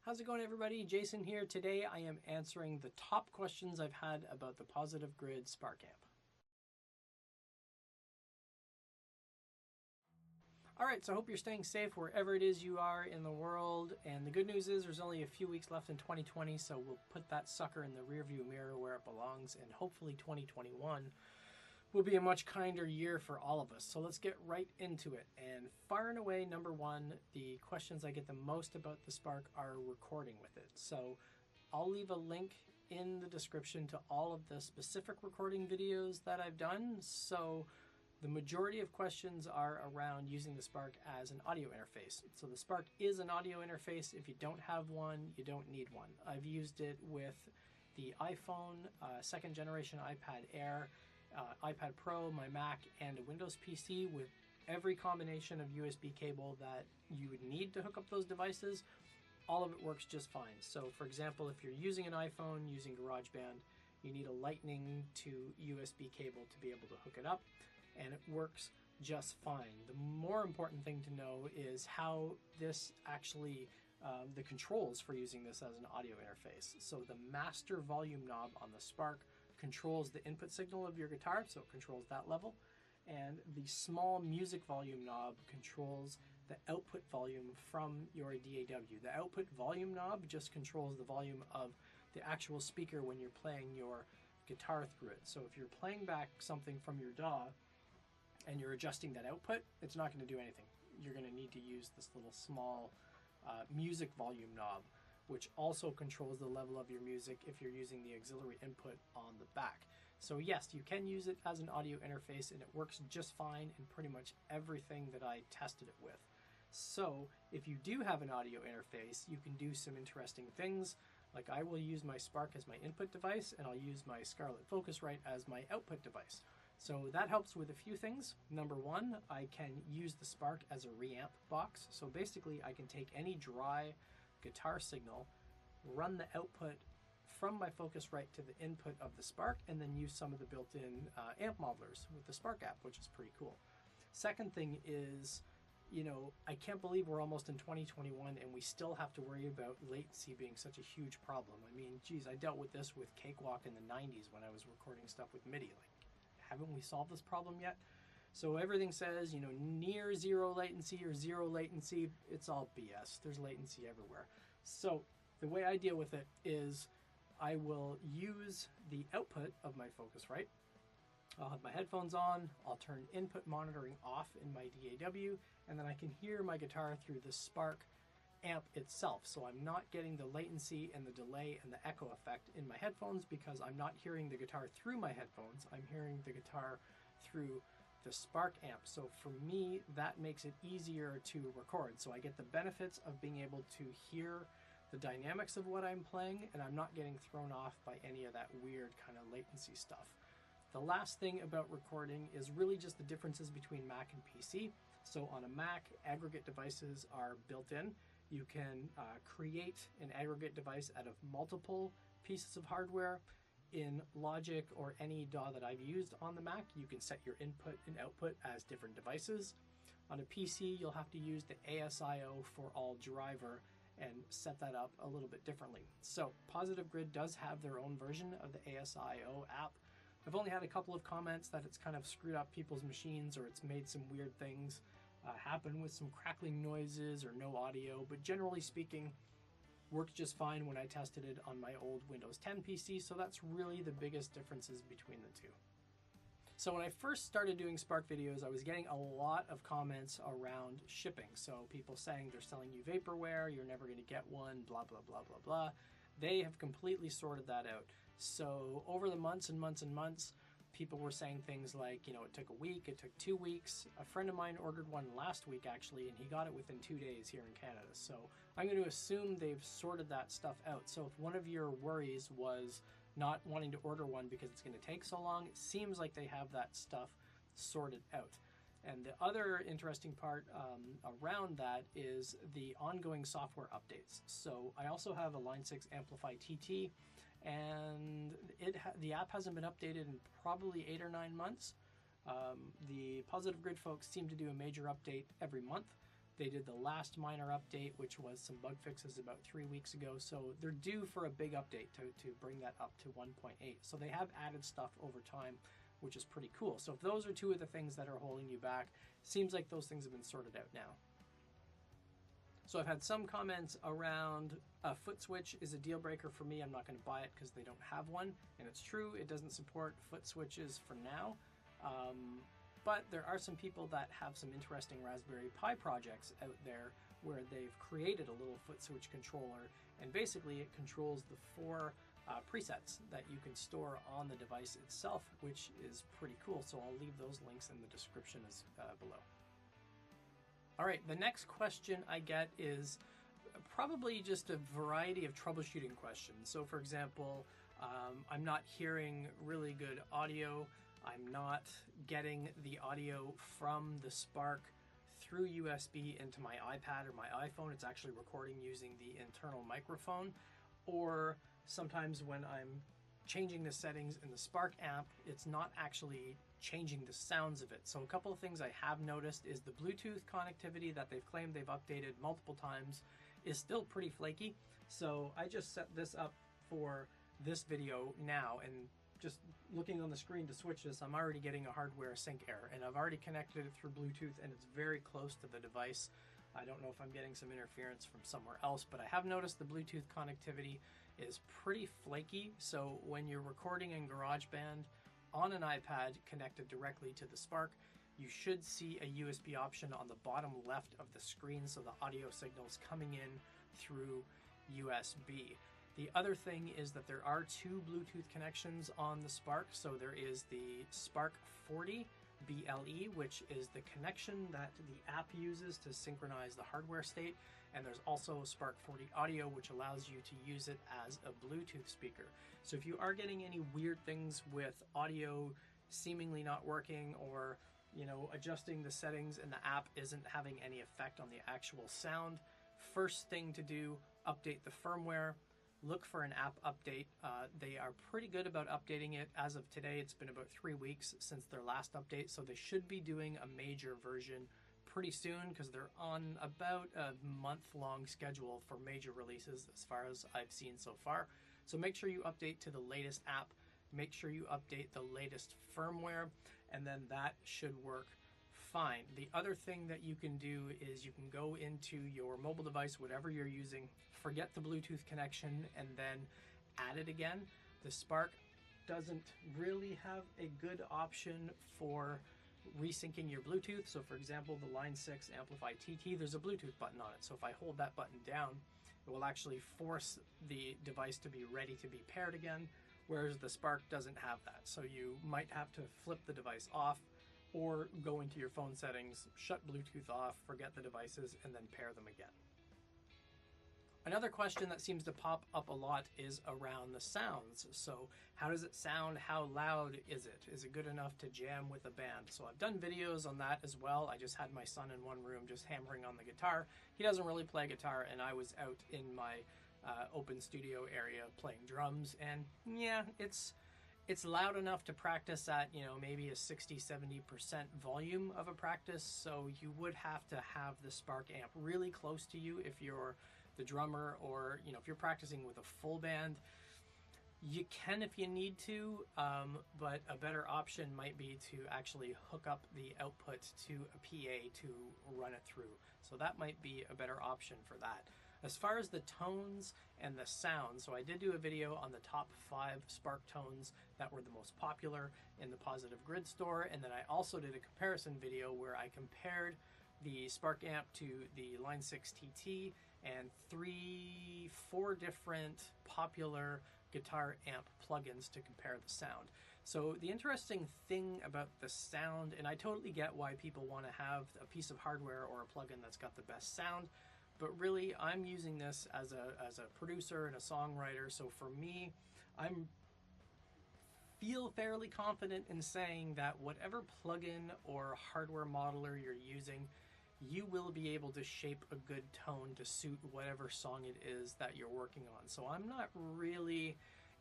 How's it going, everybody? Jason here. Today I am answering the top questions I've had about the Positive Grid Spark amp. Alright, so I hope you're staying safe wherever it is you are in the world, and the good news is there's only a few weeks left in 2020, so we'll put that sucker in the rearview mirror where it belongs, and hopefully 2021 will be a much kinder year for all of us. So let's get right into it. And far and away, number one, the questions I get the most about the Spark are recording with it. So I'll leave a link in the description to all of the specific recording videos that I've done. So the majority of questions are around using the Spark as an audio interface. So the Spark is an audio interface. If you don't have one, you don't need one. I've used it with the iPhone, second generation iPad Air, iPad Pro, my Mac, and a Windows PC with every combination of USB cable that you would need to hook up those devices. All of it works just fine. So for example, if you're using an iPhone using GarageBand, you need a Lightning to USB cable to be able to hook it up, and it works just fine. The more important thing to know is how this actually, the controls for using this as an audio interface. So the master volume knob on the Spark controls the input signal of your guitar, so it controls that level, and the small music volume knob controls the output volume from your DAW. The output volume knob just controls the volume of the actual speaker when you're playing your guitar through it. So if you're playing back something from your DAW and you're adjusting that output, it's not going to do anything. You're going to need to use this little small music volume knob, which also controls the level of your music if you're using the auxiliary input on the back. So yes, you can use it as an audio interface, and it works just fine in pretty much everything that I tested it with. So if you do have an audio interface, you can do some interesting things. Like I will use my Spark as my input device, and I'll use my Scarlett Focusrite as my output device. So that helps with a few things. Number one, I can use the Spark as a reamp box. So basically I can take any dry guitar signal, run the output from my Focusrite to the input of the Spark, and then use some of the built-in amp modelers with the Spark app, which is pretty cool. Second thing is, you know, I can't believe we're almost in 2021 and we still have to worry about latency being such a huge problem. I mean, geez, I dealt with this with Cakewalk in the 90s when I was recording stuff with MIDI. Like, haven't we solved this problem yet? So everything says, you know, near zero latency or zero latency. It's all BS. There's latency everywhere. So the way I deal with it is I will use the output of my Focusrite. I'll have my headphones on, I'll turn input monitoring off in my DAW, and then I can hear my guitar through the Spark amp itself. So I'm not getting the latency and the delay and the echo effect in my headphones because I'm not hearing the guitar through my headphones. I'm hearing the guitar through the Spark amp. So for me, that makes it easier to record. So I get the benefits of being able to hear the dynamics of what I'm playing, and I'm not getting thrown off by any of that weird kind of latency stuff. The last thing about recording is really just the differences between Mac and PC. So on a Mac, aggregate devices are built in. You can create an aggregate device out of multiple pieces of hardware. In Logic or any DAW that I've used on the Mac, you can set your input and output as different devices. On a PC, you'll have to use the ASIO for all driver and set that up a little bit differently. So Positive Grid does have their own version of the ASIO app. I've only had a couple of comments that it's kind of screwed up people's machines, or it's made some weird things happen with some crackling noises or no audio, but generally speaking, worked just fine when I tested it on my old Windows 10 PC, so that's really the biggest differences between the two. So when I first started doing Spark videos, I was getting a lot of comments around shipping. So people saying they're selling you vaporware, you're never going to get one, blah, blah, blah, blah, blah. They have completely sorted that out. So over the months and months and months, people were saying things like, you know, it took a week, it took 2 weeks. A friend of mine ordered one last week, actually, and he got it within 2 days here in Canada. So I'm going to assume they've sorted that stuff out. So if one of your worries was not wanting to order one because it's going to take so long, it seems like they have that stuff sorted out. And the other interesting part around that is the ongoing software updates. So I also have a Line 6 Amplify TT, and the app hasn't been updated in probably 8 or 9 months. The Positive Grid folks seem to do a major update every month, They did the last minor update, which was some bug fixes about 3 weeks ago. So they're due for a big update to bring that up to 1.8. So they have added stuff over time, which is pretty cool. So if those are two of the things that are holding you back, seems like those things have been sorted out now. So I've had some comments around a foot switch is a deal breaker for me. I'm not going to buy it because they don't have one. And it's true, it doesn't support foot switches for now. But there are some people that have some interesting Raspberry Pi projects out there where they've created a little foot switch controller, and basically it controls the 4 presets that you can store on the device itself, which is pretty cool. So I'll leave those links in the description below. All right, the next question I get is probably just a variety of troubleshooting questions. So for example, I'm not hearing really good audio. I'm not getting the audio from the Spark through USB into my iPad or my iPhone. It's actually recording using the internal microphone. Or sometimes when I'm changing the settings in the Spark amp, it's not actually changing the sounds of it. So a couple of things I have noticed is the Bluetooth connectivity that they've claimed they've updated multiple times is still pretty flaky. So I just set this up for this video now, and just looking on the screen to switch this, I'm already getting a hardware sync error, and I've already connected it through Bluetooth and it's very close to the device. I don't know if I'm getting some interference from somewhere else, but I have noticed the Bluetooth connectivity is pretty flaky. So when you're recording in GarageBand on an iPad connected directly to the Spark, you should see a USB option on the bottom left of the screen, so the audio signal's coming in through USB. The other thing is that there are 2 Bluetooth connections on the Spark. So there is the Spark 40 BLE, which is the connection that the app uses to synchronize the hardware state. And there's also Spark 40 Audio, which allows you to use it as a Bluetooth speaker. So if you are getting any weird things with audio seemingly not working, or adjusting the settings and the app isn't having any effect on the actual sound, first thing to do, update the firmware. Look for an app update. They are pretty good about updating it. As of today, it's been about 3 weeks since their last update, so they should be doing a major version pretty soon, because they're on about a month-long schedule for major releases as far as I've seen so far. So make sure you update to the latest app, make sure you update the latest firmware, and then that should work fine. The other thing that you can do is you can go into your mobile device, whatever you're using, forget the Bluetooth connection, and then add it again. The Spark doesn't really have a good option for resyncing your Bluetooth. So for example, the Line 6 Amplify TT, there's a Bluetooth button on it. So if I hold that button down, it will actually force the device to be ready to be paired again, whereas the Spark doesn't have that. So you might have to flip the device off, or go into your phone settings, shut Bluetooth off, forget the devices, and then pair them again. Another question that seems to pop up a lot is around the sounds. So how does it sound? How loud is it? Is it good enough to jam with a band? So I've done videos on that as well. I just had my son in one room just hammering on the guitar. He doesn't really play guitar, and I was out in my open studio area playing drums, and yeah, it's loud enough to practice at, maybe a 60-70% volume of a practice. So you would have to have the Spark amp really close to you if you're the drummer, or if you're practicing with a full band. You can if you need to, but a better option might be to actually hook up the output to a PA to run it through. So that might be a better option for that. As far as the tones and the sound, so I did do a video on the top 5 Spark tones that were the most popular in the Positive Grid store, and then I also did a comparison video where I compared the Spark amp to the Line 6 TT and 4 different popular guitar amp plugins to compare the sound. So the interesting thing about the sound, and I totally get why people want to have a piece of hardware or a plugin that's got the best sound, but really I'm using this as a producer and a songwriter. So for me, I feel fairly confident in saying that whatever plugin or hardware modeler you're using, you will be able to shape a good tone to suit whatever song it is that you're working on. So I'm not really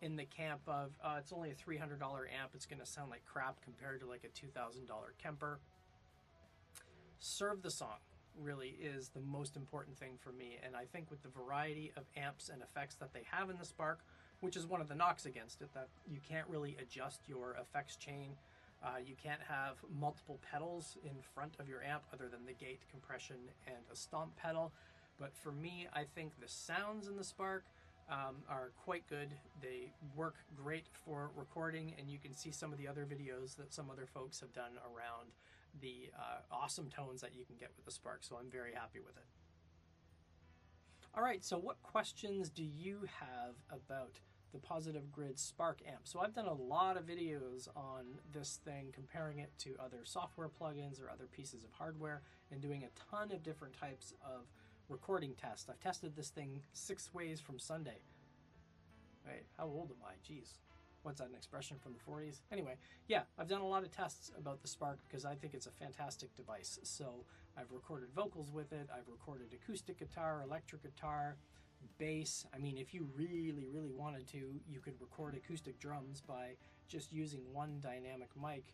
in the camp of, it's only a $300 amp, it's going to sound like crap compared to like a $2,000 Kemper. Serve the song. really is the most important thing for me. And I think with the variety of amps and effects that they have in the Spark, which is one of the knocks against it, that you can't really adjust your effects chain. You can't have multiple pedals in front of your amp other than the gate, compression, and a stomp pedal. But for me, I think the sounds in the Spark are quite good. They work great for recording, and you can see some of the other videos that some other folks have done around the awesome tones that you can get with the Spark, so I'm very happy with it. All right, so what questions do you have about the Positive Grid Spark amp? So I've done a lot of videos on this thing, comparing it to other software plugins or other pieces of hardware, and doing a ton of different types of recording tests. I've tested this thing 6 ways from Sunday. Wait, how old am I? Jeez. What's that, an expression from the 40s? Anyway, yeah, I've done a lot of tests about the Spark because I think it's a fantastic device. So I've recorded vocals with it, I've recorded acoustic guitar, electric guitar, bass. I mean, if you really, really wanted to, you could record acoustic drums by just using one dynamic mic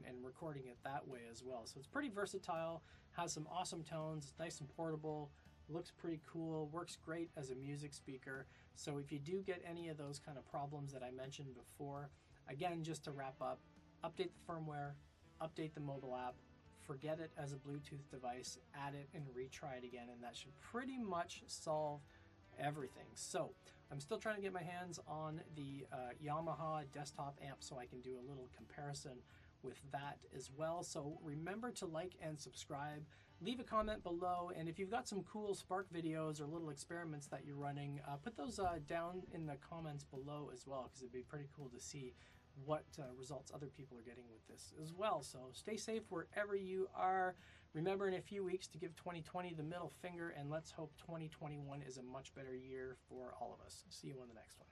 and recording it that way as well. So it's pretty versatile, has some awesome tones, nice and portable, looks pretty cool, works great as a music speaker. So if you do get any of those kind of problems that I mentioned before, again, just to wrap up, update the firmware, update the mobile app, forget it as a Bluetooth device, add it and retry it again, and that should pretty much solve everything. So I'm still trying to get my hands on the Yamaha desktop amp so I can do a little comparison with that as well. So remember to like and subscribe, leave a comment below, and if you've got some cool Spark videos or little experiments that you're running, put those down in the comments below as well, because it'd be pretty cool to see what results other people are getting with this as well. So stay safe wherever you are. Remember in a few weeks to give 2020 the middle finger, and let's hope 2021 is a much better year for all of us. See you on the next one.